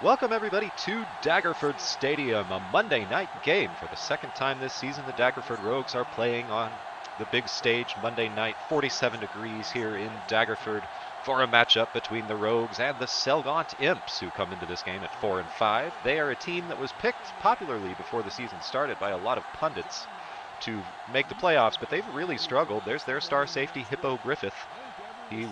Welcome everybody to Daggerford Stadium, a Monday night game. For the second time this season, the Daggerford Rogues are playing on the big stage Monday night, 47 degrees here in Daggerford, for a matchup between the Rogues and the Selgaunt Imps, who come into this game at 4-5. They are a team that was picked popularly before the season started by a lot of pundits to make the playoffs, but they've really struggled. There's their star safety, Hippo Griffith. He,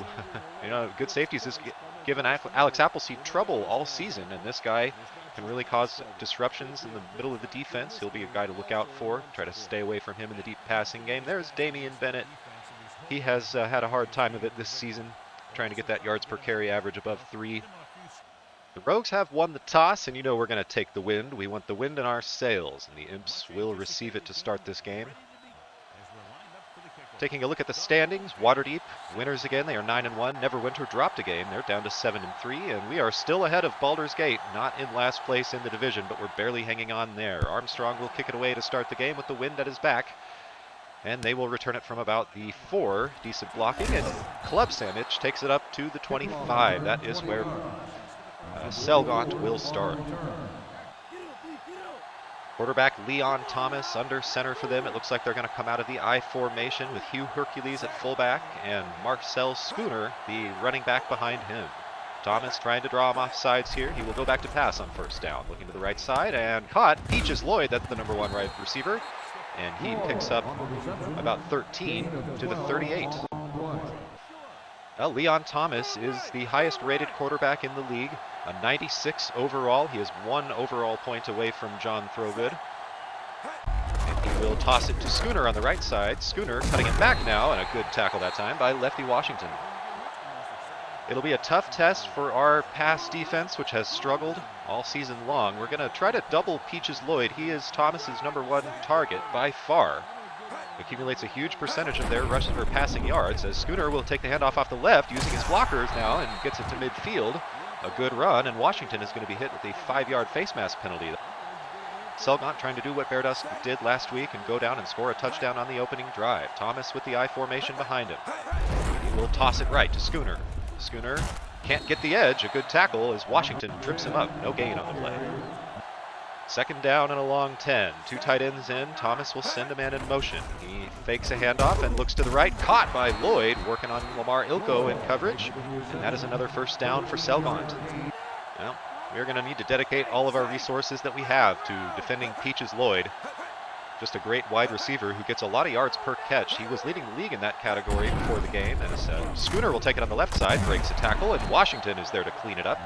good safeties has given Alex Appleseed trouble all season, and this guy can really cause disruptions in the middle of the defense. He'll be a guy to look out for. Try to stay away from him in the deep passing game. There's Damian Bennett. He has had a hard time of it this season, trying to get that yards per carry average above 3. The Rogues have won the toss, and we're going to take the wind. We want the wind in our sails, and the Imps will receive it to start this game. Taking a look at the standings, Waterdeep winners again. They are 9-1. Neverwinter dropped a game. They're down to 7-3, and we are still ahead of Baldur's Gate, not in last place in the division, but we're barely hanging on there. Armstrong will kick it away to start the game with the wind at his back, and they will return it from about the 4. Decent blocking, and Club Sandwich takes it up to the 25. That is where Selgaunt will start. Quarterback Leon Thomas under center for them. It looks like they're going to come out of the I formation with Hugh Hercules at fullback and Marcel Schooner, the running back, behind him. Thomas trying to draw him off sides here. He will go back to pass on first down. Looking to the right side and caught. Peaches Lloyd, that's the number 1 right receiver. And he picks up about 13 to the 38. Well, Leon Thomas is the highest rated quarterback in the league. A 96 overall. He is 1 overall point away from John Throgood. And he will toss it to Schooner on the right side. Schooner cutting it back now, and a good tackle that time by Lefty Washington. It'll be a tough test for our pass defense, which has struggled all season long. We're going to try to double Peaches Lloyd. He is Thomas's number 1 target by far. Accumulates a huge percentage of their rushing or passing yards, as Schooner will take the handoff off the left using his blockers now and gets it to midfield. A good run, and Washington is going to be hit with a 5-yard face mask penalty. Selgaunt trying to do what Berdusk did last week and go down and score a touchdown on the opening drive. Thomas with the I formation behind him. He will toss it right to Schooner. Schooner can't get the edge. A good tackle as Washington trips him up. No gain on the play. Second down and a long 10. 2 tight ends in. Thomas will send a man in motion. He fakes a handoff and looks to the right. Caught by Lloyd, working on Lamar Ilko in coverage. And that is another first down for Selgaunt. Well, we're going to need to dedicate all of our resources that we have to defending Peaches Lloyd. Just a great wide receiver who gets a lot of yards per catch. He was leading the league in that category before the game. As Schooner will take it on the left side, breaks a tackle, and Washington is there to clean it up.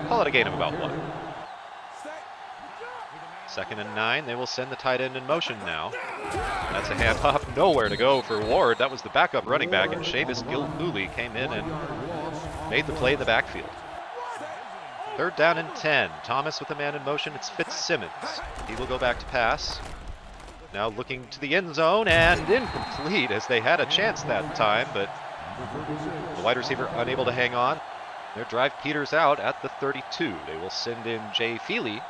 Call it a gain of about 1. 2nd and 9, they will send the tight end in motion now. That's a handoff, nowhere to go for Ward. That was the backup running back, and Seamus Gilhooly came in and made the play in the backfield. 3rd down and 10. Thomas with the man in motion. It's Fitzsimmons. He will go back to pass. Now looking to the end zone, and incomplete, as they had a chance that time, but the wide receiver unable to hang on. Their drive peters out at the 32. They will send in Jay Feely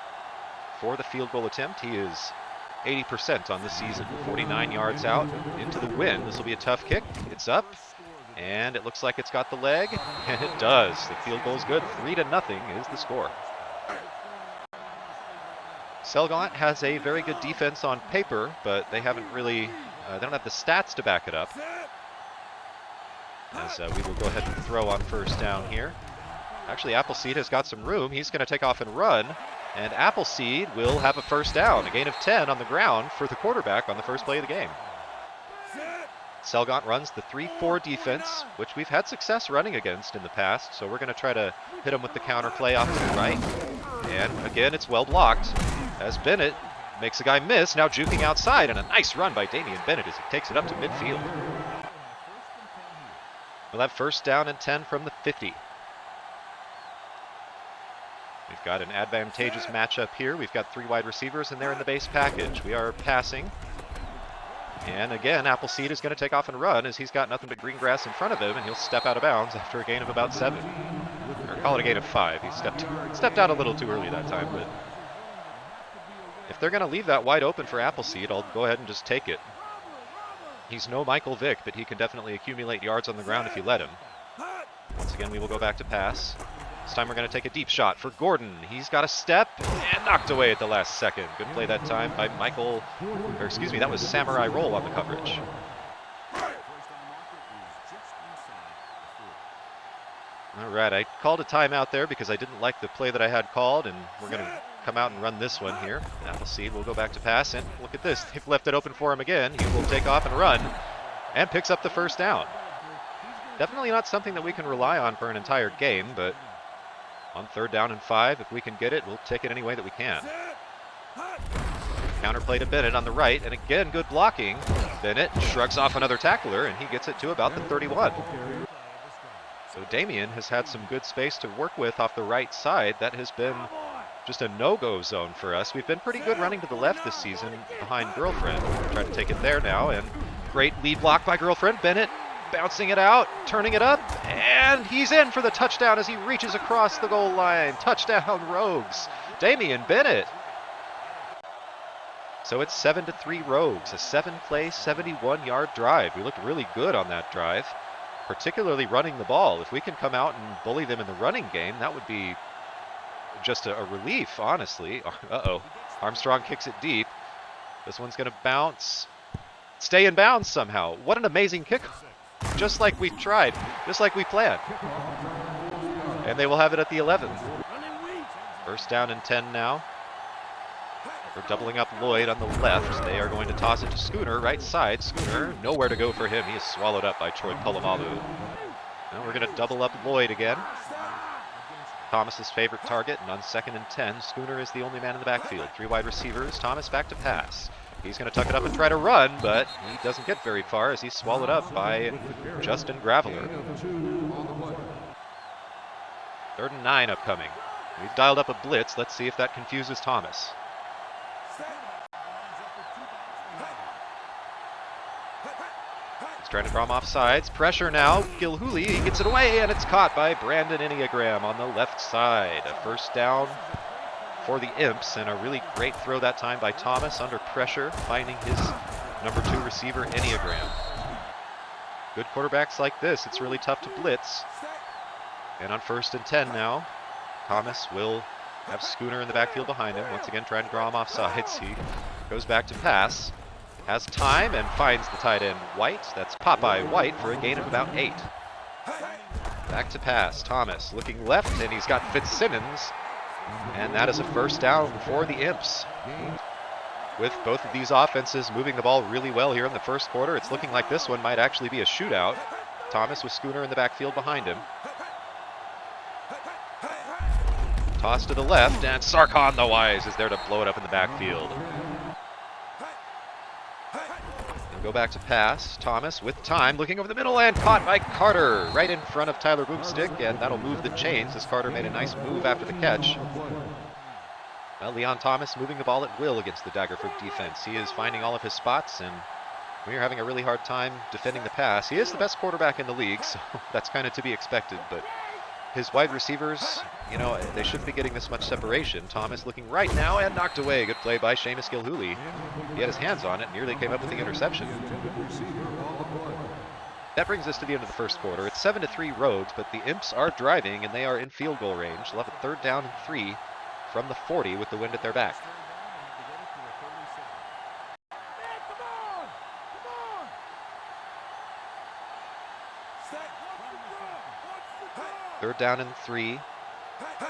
for the field goal attempt. He is 80% on the season. 49 yards out into the wind. This will be a tough kick. It's up, and it looks like it's got the leg, and it does. The field goal is good. 3-0 is the score. Selgaunt has a very good defense on paper, but they haven't really, they don't have the stats to back it up. As we will go ahead and throw on first down here. Actually, Appleseed has got some room. He's going to take off and run. And Appleseed will have a first down, a gain of 10 on the ground for the quarterback on the first play of the game. Selgaunt runs the 3-4 defense, which we've had success running against in the past, so we're going to try to hit them with the counter play off to the right. And again, it's well blocked, as Bennett makes a guy miss, now juking outside, and a nice run by Damian Bennett as he takes it up to midfield. We'll have first down and 10 from the 50. We've got an advantageous matchup here. We've got 3 wide receivers, and they're in the base package. We are passing. And again, Appleseed is going to take off and run as he's got nothing but green grass in front of him, and he'll step out of bounds after a gain of about 7. Or call it a gain of 5. He stepped out a little too early that time, but if they're going to leave that wide open for Appleseed, I'll go ahead and just take it. He's no Michael Vick, but he can definitely accumulate yards on the ground if you let him. Once again, we will go back to pass. This time we're going to take a deep shot for Gordon. He's got a step and knocked away at the last second. Good play that time by Michael, or excuse me, that was Samurai Roll on the coverage. All right, I called a timeout there because I didn't like the play that I had called, and we're going to come out and run this one here. Appleseed will go back to pass, and look at this. They've left it open for him again. He will take off and run, and picks up the first down. Definitely not something that we can rely on for an entire game, but on 3rd down and 5, if we can get it, we'll take it any way that we can. Counterplay to Bennett on the right, and again, good blocking. Bennett shrugs off another tackler, and he gets it to about the 31. So Damien has had some good space to work with off the right side. That has been just a no-go zone for us. We've been pretty good running to the left this season behind Girlfriend. Try to take it there now, and great lead block by Girlfriend. Bennett bouncing it out, turning it up, and he's in for the touchdown as he reaches across the goal line. Touchdown, Rogues. Damien Bennett. So it's 7-3 Rogues, a 7-play, 71-yard drive. We looked really good on that drive, particularly running the ball. If we can come out and bully them in the running game, that would be just a relief, honestly. Uh-oh. Armstrong kicks it deep. This one's going to bounce. Stay in bounds somehow. What an amazing kick. Just like we tried. Just like we planned. And they will have it at the 11. 1st down and 10 now. We're doubling up Lloyd on the left. They are going to toss it to Schooner, right side. Schooner, nowhere to go for him. He is swallowed up by Troy Polamalu. Now we're going to double up Lloyd again. Thomas's favorite target, and on 2nd and 10, Schooner is the only man in the backfield. 3 wide receivers, Thomas back to pass. He's going to tuck it up and try to run, but he doesn't get very far as he's swallowed up by Justin Graveler. 3rd and 9 upcoming. We've dialed up a blitz. Let's see if that confuses Thomas. He's trying to draw him off sides. Pressure now. Gilhooly, he gets it away, and it's caught by Brandon Enneagram on the left side. A 1st down for the Imps, and a really great throw that time by Thomas under pressure, finding his number 2 receiver, Enneagram. Good quarterbacks like this, it's really tough to blitz. And on 1st and 10 now, Thomas will have Schooner in the backfield behind him, once again trying to draw him off sides. He goes back to pass, has time, and finds the tight end White. That's Popeye White for a gain of about 8. Back to pass, Thomas looking left, and he's got Fitzsimmons. And that is a 1st down for the Imps. With both of these offenses moving the ball really well here in the 1st quarter, it's looking like this one might actually be a shootout. Thomas with Schooner in the backfield behind him. Toss to the left, and Sarkhan the Wise is there to blow it up in the backfield. They'll go back to pass. Thomas with time, looking over the middle, and caught by Carter right in front of Tyler Boomstick, and that'll move the chains as Carter made a nice move after the catch. Well, Leon Thomas moving the ball at will against the Daggerford defense. He is finding all of his spots, and we are having a really hard time defending the pass. He is the best quarterback in the league, so that's kind of to be expected, but his wide receivers, you know, they shouldn't be getting this much separation. Thomas looking right now and knocked away. Good play by Seamus Gilhooly. He had his hands on it, nearly came up with the interception. That brings us to the end of the 1st quarter. It's 7-3 Rogues, but the Imps are driving and they are in field goal range. They'll have a 3rd down and 3 from the 40 with the wind at their back. Third down and 3.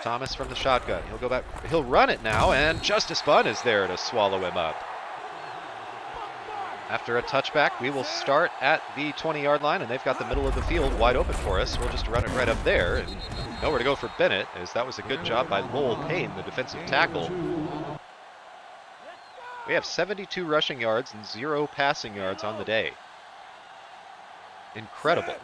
Thomas from the shotgun. He'll go back. He'll run it now, and Justice Bunn is there to swallow him up. After a touchback, we will start at the 20-yard line, and they've got the middle of the field wide open for us. We'll just run it right up there, and nowhere to go for Bennett, as that was a good job by Lowell Payne, the defensive tackle. We have 72 rushing yards and 0 passing yards on the day. Incredible.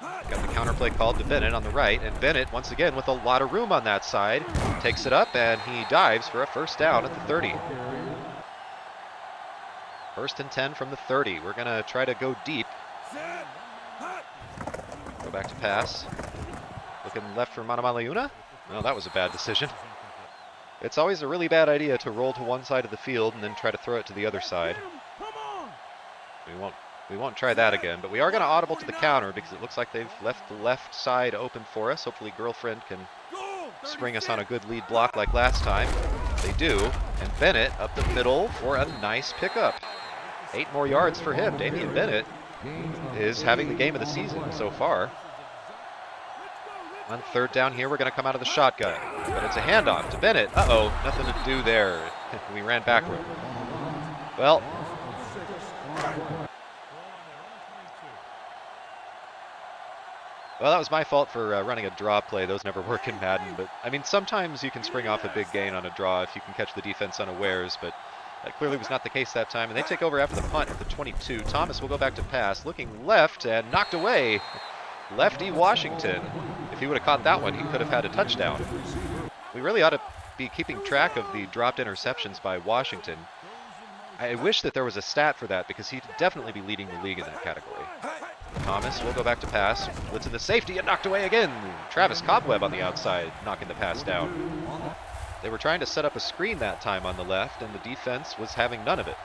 Got the counterplay called to Bennett on the right, and Bennett, once again, with a lot of room on that side, takes it up, and he dives for a 1st down at the 30. 1st and 10 from the 30. We're going to try to go deep. Go back to pass. Looking left for Manamaliuna. No, that was a bad decision. It's always a really bad idea to roll to one side of the field and then try to throw it to the other side. We won't try that again, but we are going to audible to the counter because it looks like they've left the left side open for us. Hopefully Girlfriend can spring us on a good lead block like last time. They do, and Bennett up the middle for a nice pickup. 8 more yards for him. Damian Bennett is having the game of the season so far. On 3rd down here, we're going to come out of the shotgun, but it's a handoff to Bennett. Uh-oh, nothing to do there. We ran backward. Well, that was my fault for running a draw play. Those never work in Madden, but I mean, sometimes you can spring off a big gain on a draw if you can catch the defense unawares, but that clearly was not the case that time, and they take over after the punt at the 22. Thomas will go back to pass, looking left and knocked away. Lefty Washington. If he would have caught that one, he could have had a touchdown. We really ought to be keeping track of the dropped interceptions by Washington. I wish that there was a stat for that, because he'd definitely be leading the league in that category. Thomas will go back to pass. Blitzing the safety and knocked away again. Travis Cobweb on the outside, knocking the pass down. They were trying to set up a screen that time on the left, and the defense was having none of it.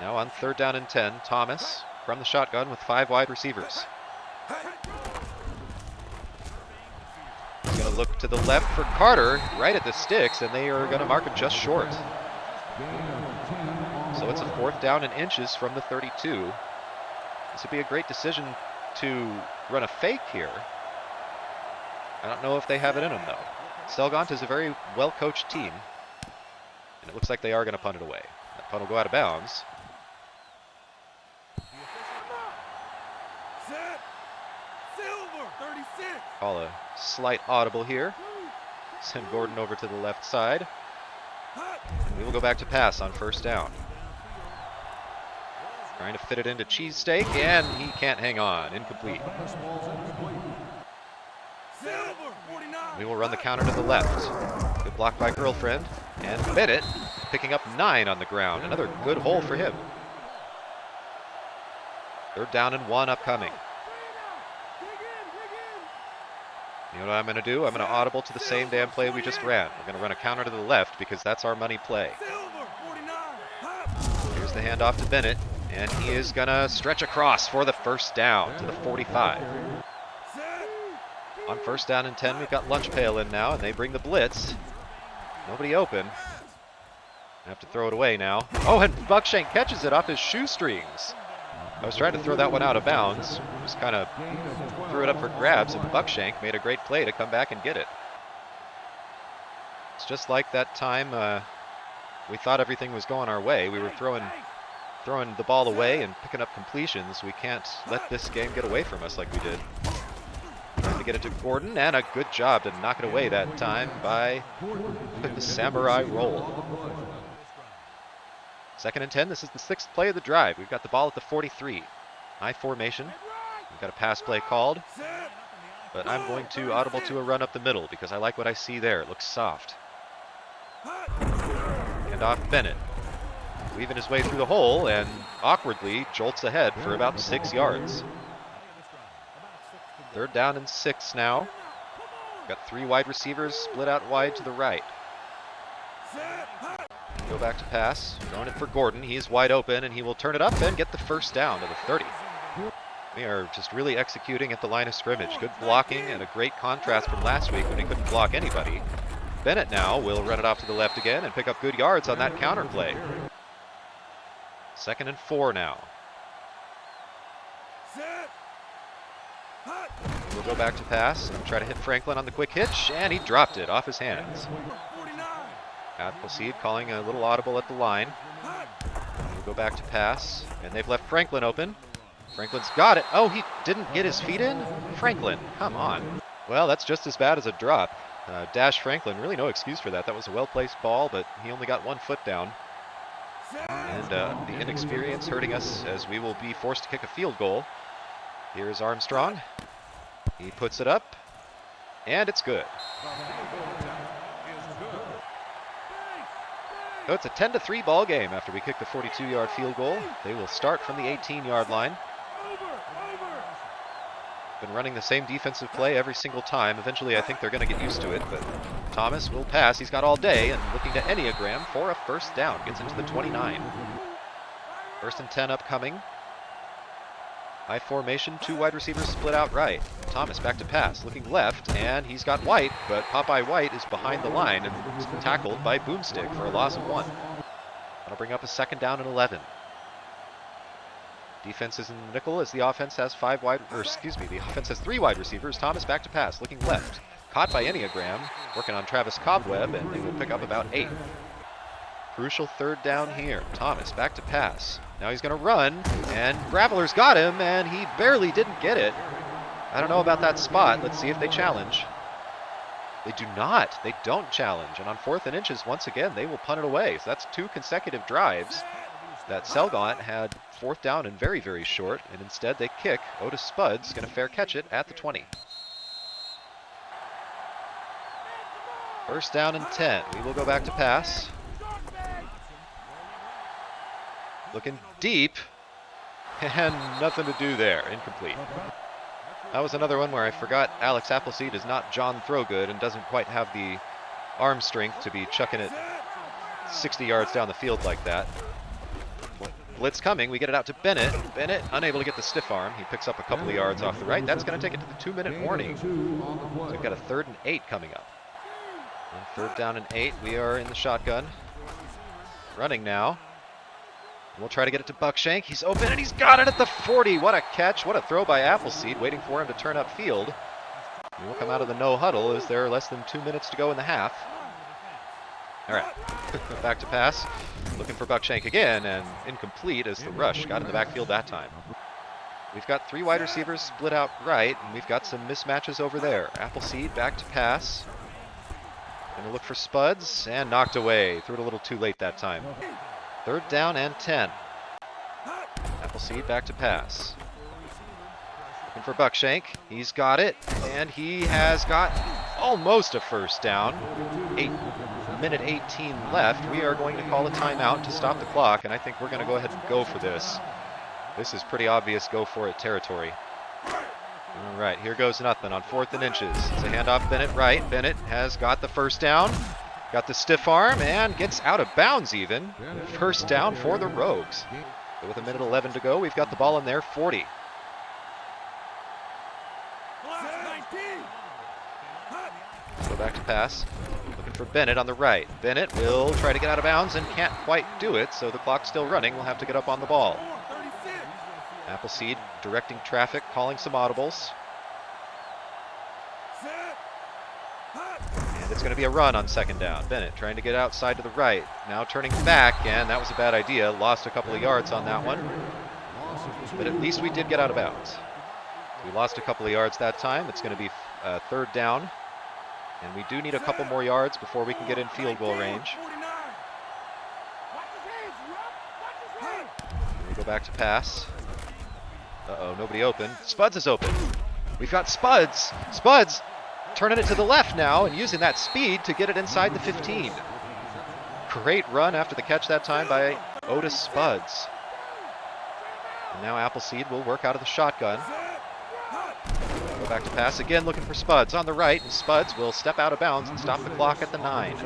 Now on 3rd down and 10, Thomas from the shotgun with 5 wide receivers. He's going to look to the left for Carter, right at the sticks, and they are going to mark him just short. So it's a 4th down and inches from the 32. This would be a great decision to run a fake here. I don't know if they have it in them, though. Selgaunt is a very well-coached team, and it looks like they are going to punt it away. That punt will go out of bounds. Call a slight audible here. Send Gordon over to the left side. And we will go back to pass on 1st down. Trying to fit it into Cheesesteak, and he can't hang on. Incomplete. We will run the counter to the left. Good block by Girlfriend. And Bennett picking up 9 on the ground. Another good hole for him. 3rd down and 1 upcoming. You know what I'm going to do? I'm going to audible to the same damn play we just ran. We're going to run a counter to the left because that's our money play. Here's the handoff to Bennett, and he is going to stretch across for the 1st down to the 45. On 1st down and 10, we've got Lunch Pail in now, and they bring the blitz. Nobody open. I have to throw it away now. Oh, and Buckshank catches it off his shoestrings. I was trying to throw that one out of bounds. Just kind of threw it up for grabs, and Buckshank made a great play to come back and get it. It's just like that time we thought everything was going our way. We were throwing the ball away and picking up completions. We can't let this game get away from us like we did. Trying to get it to Gordon, and a good job to knock it away that time by the Samurai Roll. 2nd and 10, this is the 6th play of the drive. We've got the ball at the 43. I formation. We've got a pass play called, but I'm going to audible to a run up the middle because I like what I see there. It looks soft. And off Bennett. Weaving his way through the hole and awkwardly jolts ahead for about 6 yards. 3rd down and 6 now. Got 3 wide receivers split out wide to the right. Go back to pass, throwing it for Gordon. He's wide open, and he will turn it up and get the 1st down to the 30. We are just really executing at the line of scrimmage. Good blocking and a great contrast from last week when he couldn't block anybody. Bennett now will run it off to the left again and pick up good yards on that counter play. 2nd and 4 now. We'll go back to pass and try to hit Franklin on the quick hitch, and he dropped it off his hands. Appleseed calling a little audible at the line. We'll go back to pass, and they've left Franklin open. Franklin's got it. Oh, he didn't get his feet in? Franklin, come on. Well, that's just as bad as a drop. Dash Franklin, really no excuse for that. That was a well-placed ball, but he only got 1 foot down. And the inexperience hurting us as we will be forced to kick a field goal. Here's Armstrong. He puts it up, and it's good. So it's a 10-3 ball game after we kick the 42-yard field goal. They will start from the 18-yard line. Been running the same defensive play every single time. Eventually, I think they're going to get used to it, but Thomas will pass. He's got all day and looking to Enneagram for a 1st down. Gets into the 29. 1st and 10 upcoming. I formation, 2 wide receivers split out right. Thomas back to pass, looking left, and he's got White, but Popeye White is behind the line and is tackled by Boomstick for a loss of 1. That'll bring up a 2nd down and 11. Defense is in the nickel as the offense has the offense has 3 wide receivers. Thomas back to pass, looking left. Caught by Enneagram, working on Travis Cobweb, and they will pick up about 8. Crucial 3rd down here. Thomas back to pass. Now he's going to run, and Graveler's got him, and he barely didn't get it. I don't know about that spot. Let's see if they challenge. They do not. They don't challenge. And on 4th and inches, once again, they will punt it away. So that's 2 consecutive drives that Selgaunt had 4th down and very, very short, and instead they kick. Otis Spud's going to fair catch it at the 20. 1st down and 10. We will go back to pass. Looking deep, and nothing to do there. Incomplete. That was another one where I forgot Alex Appleseed is not John Throgood and doesn't quite have the arm strength to be chucking it 60 yards down the field like that. Blitz coming. We get it out to Bennett. Bennett unable to get the stiff arm. He picks up a couple of yards off the right. That's going to take it to the 2-minute warning. So we've got a 3rd and 8 coming up. And 3rd down and 8. We are in the shotgun. Running now. We'll try to get it to Buckshank. He's open and he's got it at the 40. What a catch. What a throw by Appleseed, waiting for him to turn upfield. He will come out of the no huddle as there are less than 2 minutes to go in the half. All right, back to pass. Looking for Buckshank again, and incomplete as the rush got in the backfield that time. We've got 3 wide receivers split out right, and we've got some mismatches over there. Appleseed back to pass. Going to look for Spuds, and knocked away. Threw it a little too late that time. 3rd down and 10. Appleseed back to pass. Looking for Buckshank. He's got it, and he has got almost a 1st down. 1:18 left. We are going to call a timeout to stop the clock, and I think we're going to go ahead and go for this. This is pretty obvious go for it territory. All right, here goes nothing on 4th and inches. It's a handoff Bennett right. Bennett has got the 1st down. Got the stiff arm and gets out of bounds even. 1st down for the Rogues. But with 1:11 to go, we've got the ball in there, 40. Go back to pass. Looking for Bennett on the right. Bennett will try to get out of bounds and can't quite do it, so the clock's still running. We'll have to get up on the ball. Appleseed directing traffic, calling some audibles. And it's going to be a run on 2nd down. Bennett trying to get outside to the right. Now turning back, and that was a bad idea. Lost a couple of yards on that one. But at least we did get out of bounds. We lost a couple of yards that time. It's going to be 3rd down. And we do need a couple more yards before we can get in field goal range. We go back to pass. Uh-oh, nobody open. Spuds is open. We've got Spuds. Spuds turning it to the left now and using that speed to get it inside the 15. Great run after the catch that time by Otis Spuds. And now Appleseed will work out of the shotgun. Go back to pass again, looking for Spuds on the right, and Spuds will step out of bounds and stop the clock at the 9.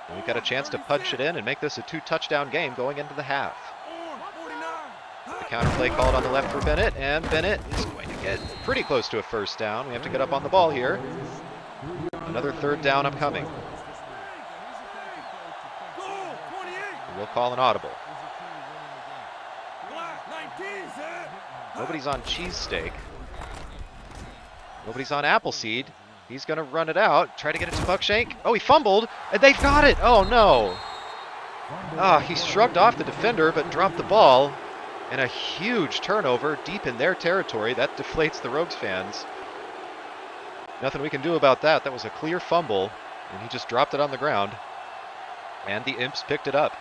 And we've got a chance to punch it in and make this a 2-touchdown game going into the half. The counter play called on the left for Bennett, and Bennett is going to get pretty close to a 1st down. We have to get up on the ball here. Another 3rd down upcoming. We'll call an audible. Nobody's on Cheesesteak. Nobody's on Appleseed. He's going to run it out, try to get it to Buckshank. Oh, he fumbled, and they've got it. Oh, no. He shrugged off the defender, but dropped the ball. And a huge turnover deep in their territory. That deflates the Rogues fans. Nothing we can do about that. That was a clear fumble, and he just dropped it on the ground. And the Imps picked it up.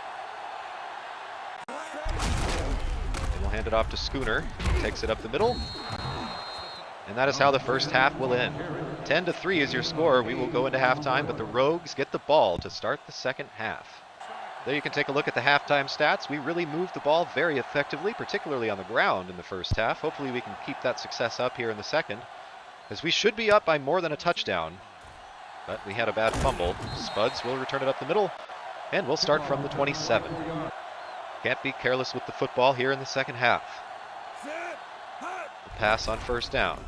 And we'll hand it off to Schooner. He takes it up the middle. And that is how the 1st half will end. 10-3 is your score. We will go into halftime, but the Rogues get the ball to start the 2nd half. There you can take a look at the halftime stats. We really moved the ball very effectively, particularly on the ground in the 1st half. Hopefully we can keep that success up here in the 2nd, as we should be up by more than a touchdown. But we had a bad fumble. Spuds will return it up the middle, and we'll start from the 27. Can't be careless with the football here in the second half. The pass on first down.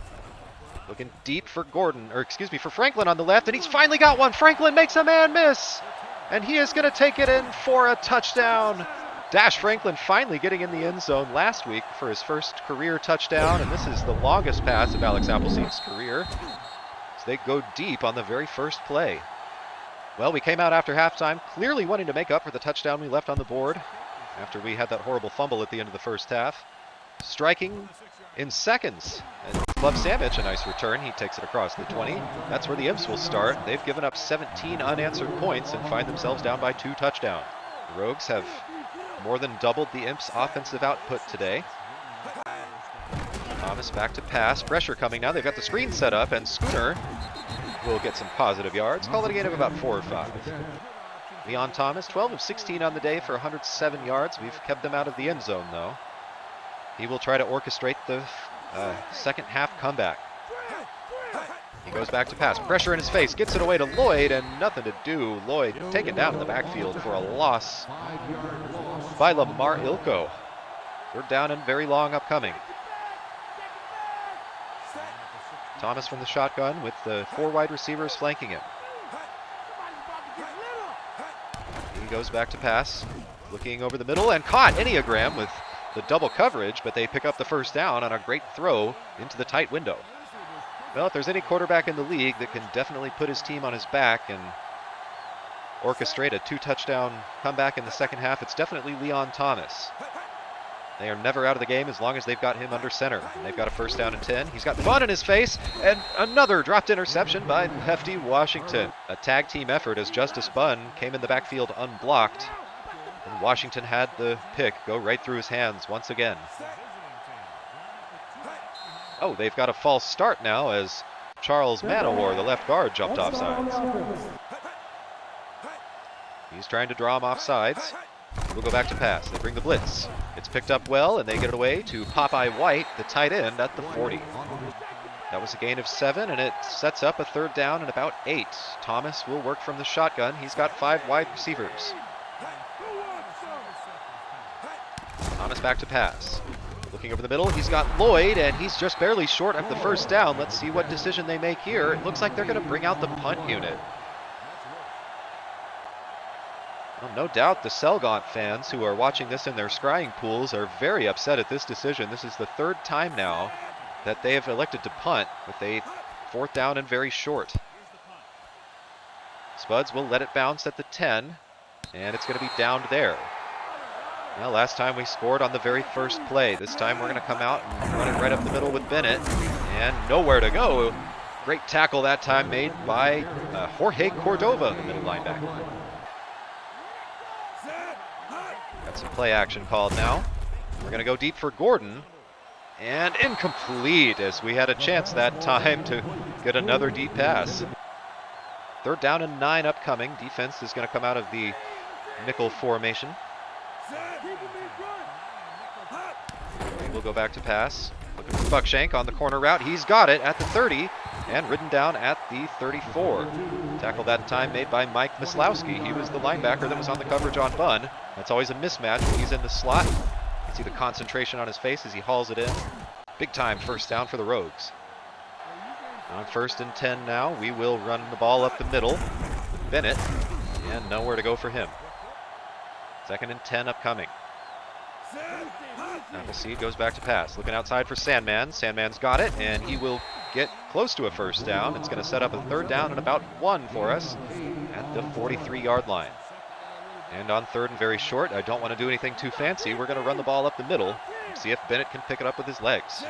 Looking deep for for Franklin on the left, and he's finally got one. Franklin makes a man miss, and he is going to take it in for a touchdown. Dash Franklin finally getting in the end zone last week for his first career touchdown, and this is the longest pass of Alex Appleseed's career. So they go deep on the very first play. Well, we came out after halftime clearly wanting to make up for the touchdown we left on the board after we had that horrible fumble at the end of the first half. Striking in seconds. And Club Sandwich, a nice return. He takes it across the 20. That's where the Imps will start. They've given up 17 unanswered points and find themselves down by 2 touchdowns. The Rogues have more than doubled the Imps' offensive output today. Thomas back to pass. Pressure coming now. They've got the screen set up, and Schooner will get some positive yards. Call it a gain of about 4 or 5. Leon Thomas, 12 of 16 on the day for 107 yards. We've kept them out of the end zone, though. He will try to orchestrate the second half comeback. He goes back to pass. Pressure in his face. Gets it away to Lloyd, and nothing to do. Lloyd taken down in the backfield for a loss by Lamar Ilko. Third down and very long upcoming. Thomas from the shotgun with the 4 wide receivers flanking him. He goes back to pass. Looking over the middle and caught. Enneagram with the double coverage, but they pick up the first down on a great throw into the tight window. Well, if there's any quarterback in the league that can definitely put his team on his back and orchestrate a 2-touchdown comeback in the second half, it's definitely Leon Thomas. They are never out of the game as long as they've got him under center. And they've got a first down and 10. He's got fun in his face, and another dropped interception by Hefty Washington. A tag team effort as Justice Bunn came in the backfield unblocked. And Washington had the pick go right through his hands once again. Oh, they've got a false start now as Charles Manowar, the left guard, jumped off sides. He's trying to draw him off sides. We'll go back to pass. They bring the blitz. It's picked up well, and they get it away to Popeye White, the tight end, at the 40. That was a gain of 7, and it sets up a third down and about 8. Thomas will work from the shotgun. He's got 5 wide receivers. Thomas back to pass. Looking over the middle, he's got Lloyd, and he's just barely short of the first down. Let's see what decision they make here. It looks like they're going to bring out the punt unit. Well, no doubt the Selgaunt fans who are watching this in their scrying pools are very upset at this decision. This is the 3rd time now that they have elected to punt with a 4th down and very short. Spuds will let it bounce at the 10, and it's going to be downed there. Well, last time we scored on the very first play. This time we're going to come out and run it right up the middle with Bennett, and nowhere to go. Great tackle that time made by Jorge Cordova, the middle linebacker. Got some play action called now. We're going to go deep for Gordon. And incomplete, as we had a chance that time to get another deep pass. 3rd down and 9 upcoming. Defense is going to come out of the nickel formation. We'll go back to pass. Looking for Buckshank on the corner route. He's got it at the 30 and ridden down at the 34. Tackle that time made by Mike Myslowski. He was the linebacker that was on the coverage on Bunn. That's always a mismatch when he's in the slot. You can see the concentration on his face as he hauls it in. Big time first down for the Rogues. On 1st and 10 now, we will run the ball up the middle with Bennett, and nowhere to go for him. 2nd and 10 upcoming. Appleseed goes back to pass. Looking outside for Sandman. Sandman's got it, and he will get close to a first down. It's going to set up a 3rd down and about 1 for us at the 43-yard line. And on 3rd and very short, I don't want to do anything too fancy. We're going to run the ball up the middle and see if Bennett can pick it up with his legs.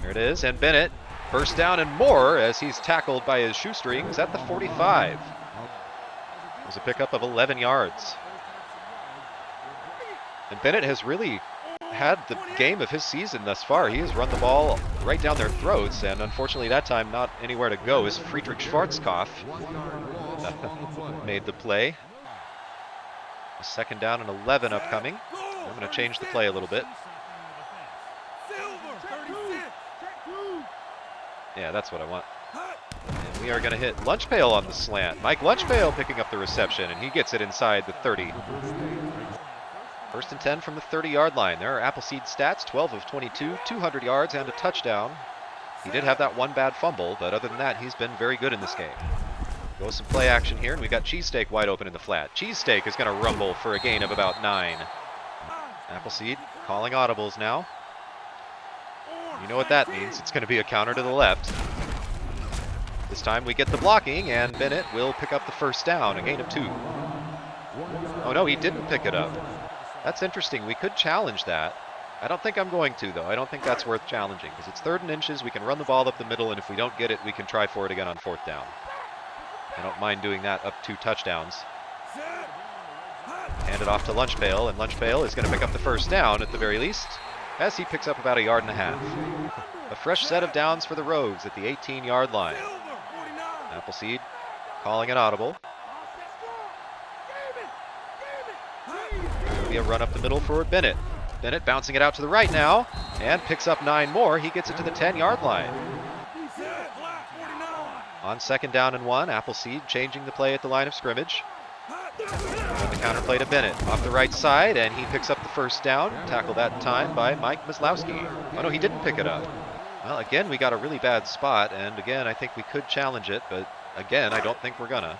There it is, and Bennett, first down and more as he's tackled by his shoestrings at the 45. It was a pickup of 11 yards. And Bennett has really had the game of his season thus far. He has run the ball right down their throats, and unfortunately that time not anywhere to go as Friedrich Schwarzkopf made the play. A 2nd down and 11 upcoming. I'm going to change the play a little bit. Yeah, that's what I want. And We are going to hit Lunchpail on the slant. Mike Lunchpail picking up the reception, and he gets it inside the 30. First and 10 from the 30-yard line. There are Appleseed stats, 12 of 22, 200 yards and a touchdown. He did have that one bad fumble, but other than that, he's been very good in this game. Go some play action here, and we've got Cheesesteak wide open in the flat. Cheesesteak is going to rumble for a gain of about 9. Appleseed calling audibles now. You know what that means. It's going to be a counter to the left. This time we get the blocking, and Bennett will pick up the first down, a gain of 2. Oh no, he didn't pick it up. That's interesting. We could challenge that. I don't think I'm going to, though. I don't think that's worth challenging, because it's 3rd and inches. We can run the ball up the middle, and if we don't get it, we can try for it again on 4th down. I don't mind doing that up 2 touchdowns. Hand it off to Lunchpail, and Lunchpail is going to pick up the first down at the very least, as he picks up about 1.5 yards. A fresh set of downs for the Rogues at the 18-yard line. Appleseed calling an audible. It'll be a run up the middle for Bennett. Bennett bouncing it out to the right now, and picks up 9 more. He gets it to the 10-yard line. On 2nd down and 1, Appleseed changing the play at the line of scrimmage. And the counter play to Bennett off the right side, and he picks up the first down. Tackled that time by Mike Myslowski. Oh no, he didn't pick it up. Well, again, we got a really bad spot, and again, I think we could challenge it, but again, I don't think we're gonna.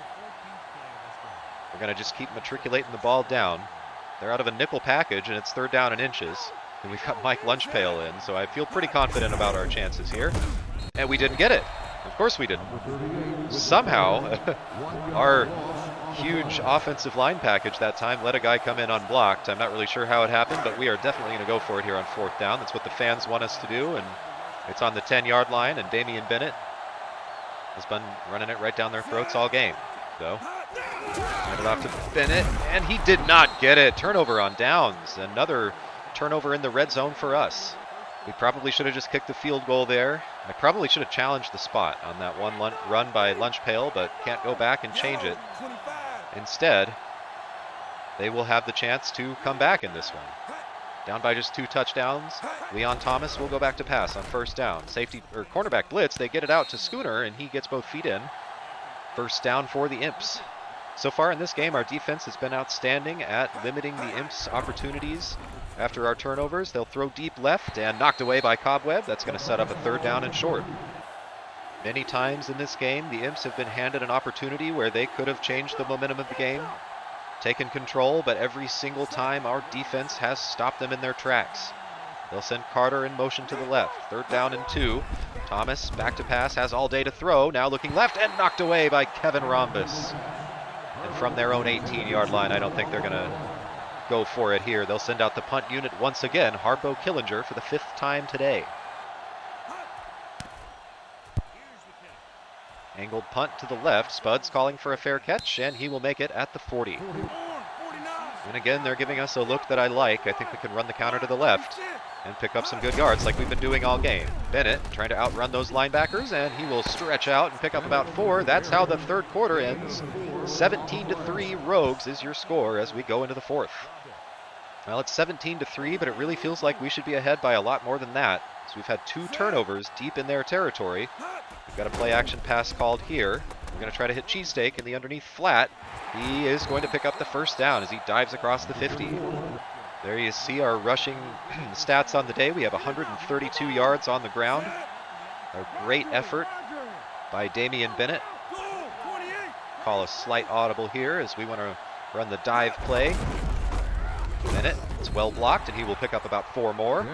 We're gonna just keep matriculating the ball down. They're out of a nickel package, and it's 3rd down and inches. And we've got Mike Lunchpail in, so I feel pretty confident about our chances here. And we didn't get it. Of course we didn't. Somehow, our huge offensive line package that time let a guy come in unblocked. I'm not really sure how it happened, but we are definitely going to go for it here on 4th down. That's what the fans want us to do, and it's on the 10-yard line, and Damian Bennett has been running it right down their throats all game. So, hand it off to Bennett, and he did not get it. Turnover on downs. Another turnover in the red zone for us. We probably should have just kicked the field goal there. I probably should have challenged the spot on that one run by Lunchpail, but can't go back and change it. Instead, they will have the chance to come back in this one. Down by just 2 touchdowns. Leon Thomas will go back to pass on 1st down. Safety or cornerback blitz. They get it out to Schooner, and he gets both feet in. 1st down for the Imps. So far in this game, our defense has been outstanding at limiting the Imps' opportunities. After our turnovers, they'll throw deep left and knocked away by Cobweb. That's going to set up a 3rd down and short. Many times in this game, the Imps have been handed an opportunity where they could have changed the momentum of the game, taken control, but every single time our defense has stopped them in their tracks. They'll send Carter in motion to the left. 3rd down and 2. Thomas back to pass, has all day to throw. Now looking left and knocked away by Kevin Rhombus. And from their own 18-yard line, I don't think they're going to go for it here. They'll send out the punt unit once again. Harpo Killinger for the 5th time today. Angled punt to the left. Spud's calling for a fair catch, and he will make it at the 40. And again, they're giving us a look that I like. I think we can run the counter to the left and pick up some good yards like we've been doing all game. Bennett trying to outrun those linebackers, and he will stretch out and pick up about 4. That's how the 3rd quarter ends. 17-3 Rogues is your score as we go into the 4th. Well, it's 17-3, but it really feels like we should be ahead by a lot more than that. So we've had 2 turnovers deep in their territory. We've got a play action pass called here. We're going to try to hit Cheesesteak in the underneath flat. He is going to pick up the 1st down as he dives across the 50. There you see our rushing stats on the day. We have 132 yards on the ground. A great effort by Damian Bennett. Call a slight audible here as we want to run the dive play. Bennett, it's well blocked, and he will pick up about 4 more.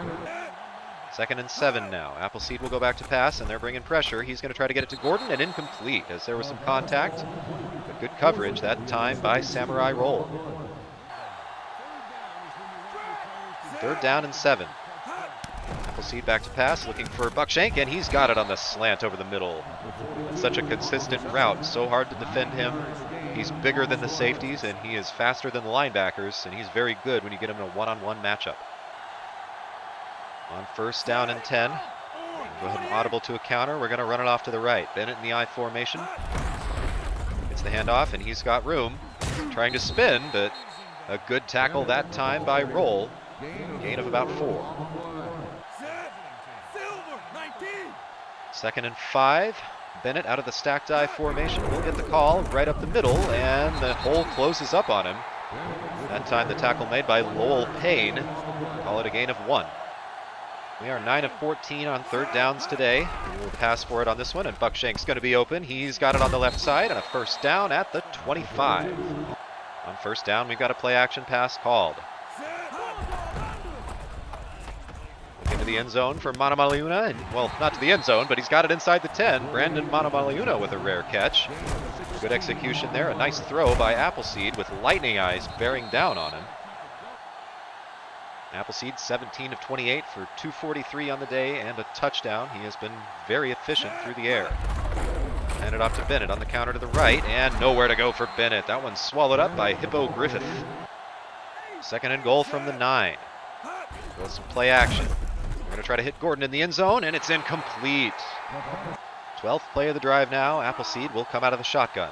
2nd and 7 now. Appleseed will go back to pass, and they're bringing pressure. He's going to try to get it to Gordon, and incomplete as there was some contact. But good coverage that time by Samurai Roll. 3rd down and 7. Appleseed back to pass, looking for Buckshank, and he's got it on the slant over the middle. It's such a consistent route, so hard to defend him. He's bigger than the safeties, and he is faster than the linebackers, and he's very good when you get him in a one-on-one matchup. On 1st down and 10. Go ahead and audible to a counter. We're going to run it off to the right. Bennett in the I formation. Gets the handoff, and he's got room. Trying to spin, but a good tackle that time by Roll. Gain of about 4. 2nd and 5. Bennett out of the stacked I formation will get the call right up the middle, and the hole closes up on him. That time the tackle made by Lowell Payne. Call it a gain of 1. We are 9 of 14 on third downs today. We will pass for it on this one, and Buckshank's going to be open. He's got it on the left side, and a first down at the 25. On first down, we've got a play-action pass called. Into the end zone for Manamaliuna, and, well, not to the end zone, but he's got it inside the 10. Brandon Manamaliuna with a rare catch. Good execution there. A nice throw by Appleseed with lightning eyes bearing down on him. Appleseed 17 of 28 for 243 on the day and a touchdown. He has been very efficient through the air. Hand it off to Bennett on the counter to the right, and nowhere to go for Bennett. That one's swallowed up by Hippo Griffith. Second and goal from the 9. Goes some play action. We're going to try to hit Gordon in the end zone, and it's incomplete. 12th play of the drive now. Appleseed will come out of the shotgun.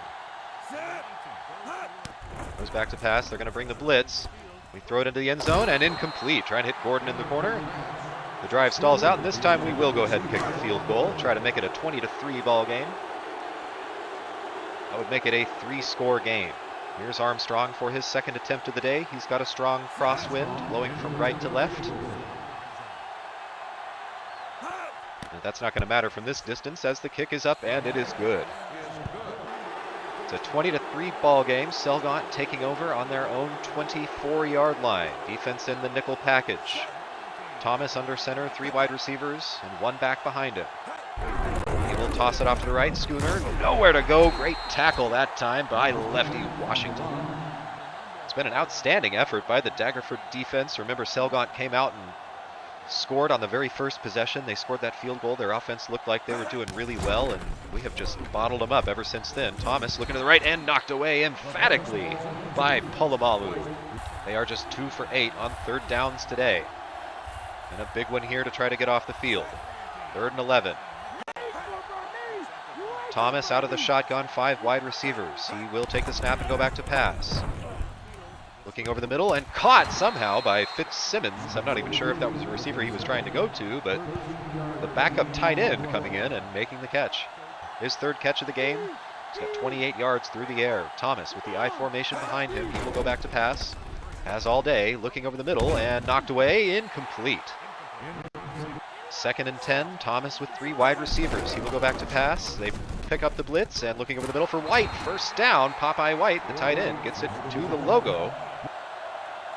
Goes back to pass. They're going to bring the blitz. We throw it into the end zone, and incomplete. Trying to hit Gordon in the corner. The drive stalls out, and this time we will go ahead and kick the field goal. Try to make it a 20-3 ball game. That would make it a 3-score game. Here's Armstrong for his second attempt of the day. He's got a strong crosswind blowing from right to left. And that's not going to matter from this distance as the kick is up, and it is good. It's a 20-3 ball game. Selgaunt taking over on their own 24-yard line. Defense in the nickel package. Thomas under center, 3 wide receivers, and 1 back behind him. He will toss it off to the right. Schooner, nowhere to go. Great tackle that time by lefty Washington. It's been an outstanding effort by the Daggerford defense. Remember, Selgaunt came out and scored on the very first possession. They scored that field goal. Their offense looked like they were doing really well, and we have just bottled them up ever since then. Thomas looking to the right and knocked away emphatically by Polamalu. They are just 2 for 8 on third downs today. And a big one here to try to get off the field. 3rd and 11. Thomas out of the shotgun, 5 wide receivers. He will take the snap and go back to pass. Looking over the middle and caught somehow by Fitzsimmons. I'm not even sure if that was the receiver he was trying to go to, but the backup tight end coming in and making the catch. His 3rd catch of the game. He's got 28 yards through the air. Thomas with the I formation behind him. He will go back to pass. Has all day, looking over the middle and knocked away, incomplete. 2nd and 10. Thomas with 3 wide receivers. He will go back to pass. They pick up the blitz and looking over the middle for White. First down. Popeye White, the tight end, gets it to the logo.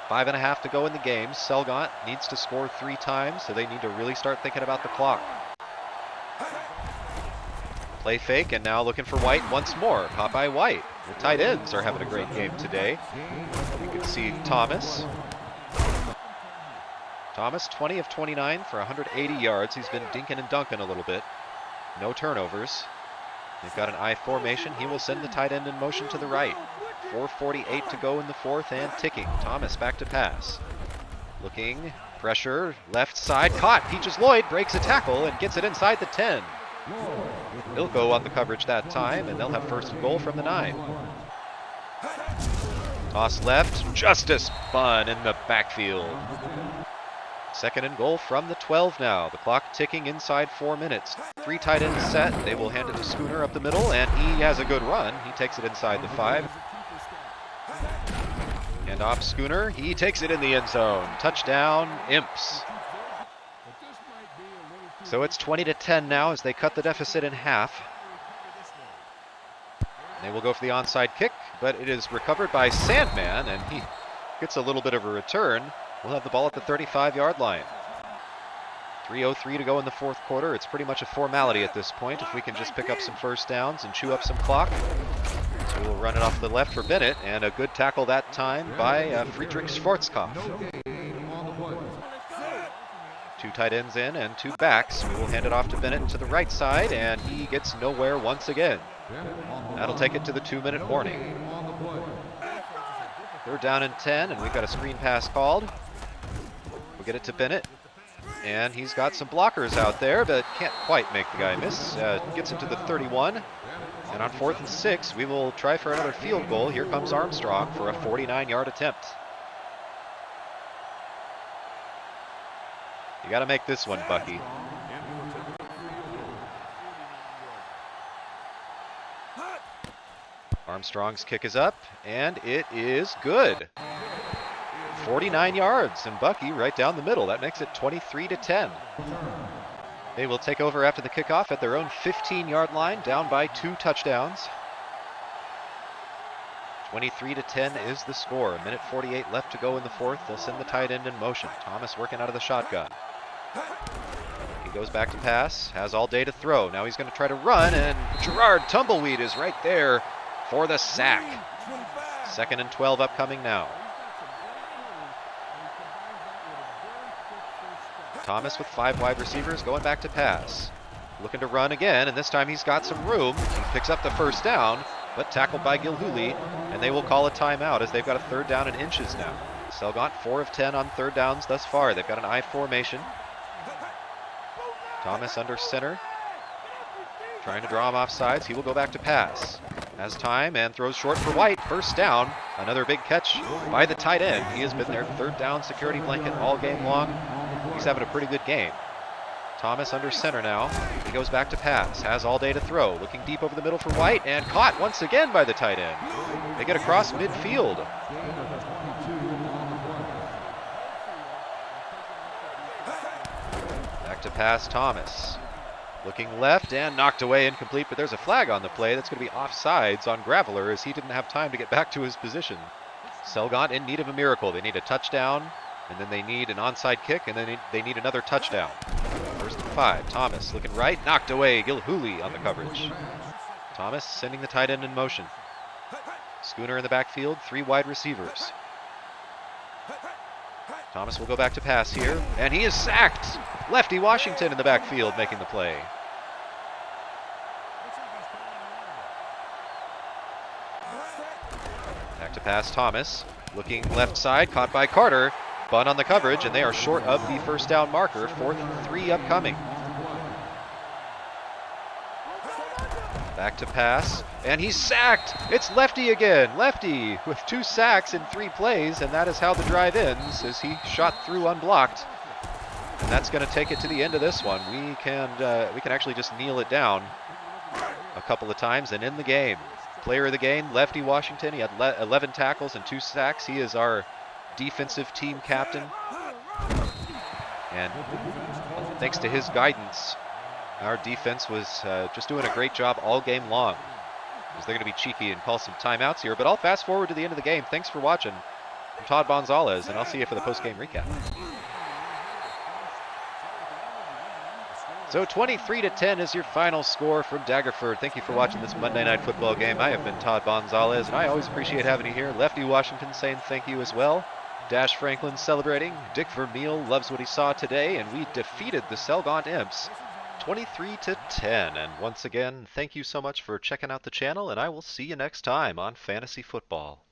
5.5 to go in the game. Selgaunt needs to score 3 times, so they need to really start thinking about the clock. Play fake, and now looking for White once more. Popeye White. The tight ends are having a great game today. You can see Thomas. Thomas, 20 of 29 for 180 yards. He's been dinking and dunking a little bit. No turnovers. They've got an I formation. He will send the tight end in motion to the right. 4:48 to go in the 4th and ticking. Thomas back to pass. Looking, pressure, left side, caught. Peaches Lloyd breaks a tackle and gets it inside the 10. Ilko on the coverage that time, and they'll have first and goal from the 9. Toss left, Justice Bunn in the backfield. 2nd and goal from the 12 now. The clock ticking inside 4 minutes. 3 tight ends set. They will hand it to Schooner up the middle, and he has a good run. He takes it inside the 5. And off Schooner, he takes it in the end zone. Touchdown, Imps. So it's 20-10 now as they cut the deficit in half. They will go for the onside kick, but it is recovered by Sandman, and he gets a little bit of a return. We'll have the ball at the 35-yard line. 3:03 to go in the 4th quarter. It's pretty much a formality at this point if we can just pick up some first downs and chew up some clock. So we'll run it off the left for Bennett, and a good tackle that time by Friedrich Schwarzkopf. 2 tight ends in and 2 backs. We will hand it off to Bennett to the right side, and he gets nowhere once again. That'll take it to the 2-minute warning. 3rd down and 10, and we've got a screen pass called. We'll get it to Bennett, and he's got some blockers out there, but can't quite make the guy miss. Gets it to the 31, and on 4th and 6, we will try for another field goal. Here comes Armstrong for a 49-yard attempt. You got to make this one, Bucky. Armstrong's kick is up, and it is good. 49 yards, and Bucky right down the middle. That makes it 23-10. They will take over after the kickoff at their own 15-yard line, down by 2 touchdowns. 23-10 is the score. A minute 48 left to go in the fourth. They'll send the tight end in motion. Thomas working out of the shotgun. He goes back to pass, has all day to throw. Now he's going to try to run, and Gerard Tumbleweed is right there for the sack. 2nd and 12 upcoming now. Thomas with 5 wide receivers going back to pass. Looking to run again, and this time he's got some room. He picks up the first down, but tackled by Gilhooly, and they will call a timeout as they've got a 3rd down and inches now. Selgaunt 4 of 10 on 3rd downs thus far. They've got an I formation. Thomas under center, trying to draw him off sides. He will go back to pass. Has time and throws short for White. 1st down. Another big catch by the tight end. He has been their 3rd down security blanket all game long. He's having a pretty good game. Thomas under center now. He goes back to pass. Has all day to throw. Looking deep over the middle for White, and caught once again by the tight end. They get across midfield. Back to pass, Thomas. Looking left and knocked away, incomplete, but there's a flag on the play. That's going to be offsides on Graveler as he didn't have time to get back to his position. Selgaunt in need of a miracle. They need a touchdown, and then they need an onside kick, and then they need another touchdown. 1st and 5. Thomas looking right, knocked away. Gilhooly on the coverage. Thomas sending the tight end in motion. Schooner in the backfield, 3 wide receivers. Thomas will go back to pass here, and he is sacked. Lefty Washington in the backfield making the play. Back to pass, Thomas. Looking left side, caught by Carter. Bunt on the coverage, and they are short of the 1st down marker. 4th and 3 upcoming. Back to pass, and he's sacked. It's Lefty again. Lefty with 2 sacks in 3 plays, and that is how the drive ends as he shot through unblocked. And that's going to take it to the end of this one. We can actually just kneel it down a couple of times and end the game. Player of the game, Lefty Washington. He had 11 tackles and 2 sacks. He is our defensive team captain. And thanks to his guidance, our defense was just doing a great job all game long. Because they're going to be cheeky and call some timeouts here. But I'll fast forward to the end of the game. Thanks for watching. I'm Todd Gonzalez, and I'll see you for the post-game recap. So 23-10 is your final score from Daggerford. Thank you for watching this Monday Night Football game. I have been Todd Gonzalez, and I always appreciate having you here. Lefty Washington saying thank you as well. Dash Franklin celebrating. Dick Vermeil loves what he saw today, and we defeated the Selgaunt Imps 23-10. And once again, thank you so much for checking out the channel, and I will see you next time on Fantasy Football.